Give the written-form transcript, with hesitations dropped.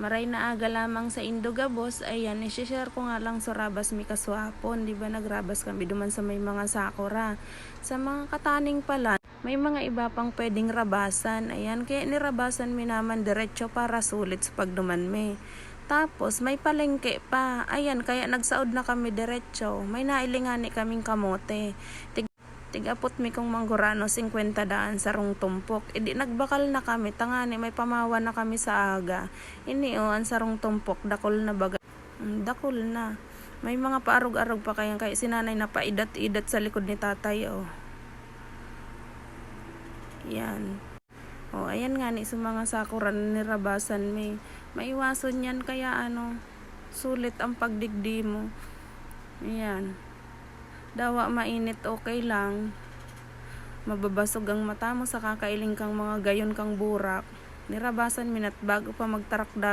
Maray na aga lamang sa Indogabos, ayan, isi-share ko nga lang sa rabas mi kaswapon, di ba nagrabas kami duman sa may mga sakura. Sa mga kataning pala, may mga iba pang pwedeng rabasan, ayan, kaya nirabasan mi naman diretso para sulit sa pagduman mi. Tapos may palengke pa, ayan, kaya nagsaod na kami diretso, may nailingani kaming kamote. Tigapot mi kong manggurano 50 daan sa rong tumpok. Di nagbakal na kami, tangani may pamawa na kami sa aga. Ini ang sarong tumpok, dakol na baga. Dakol na. May mga paarog-arog pa kaya sinanay na paidat-idat sa likod ni tatay Yan. Ayan nga ni sa mga sakuran ni rabasan may maiwason yan kaya sulit ang pagdigdi mo. Ayan. Dawa mainit okay lang. Mababasog ang mata mo sa kakailing kang mga gayon kang burak. Nirabasan minat bago pa magtarakdag.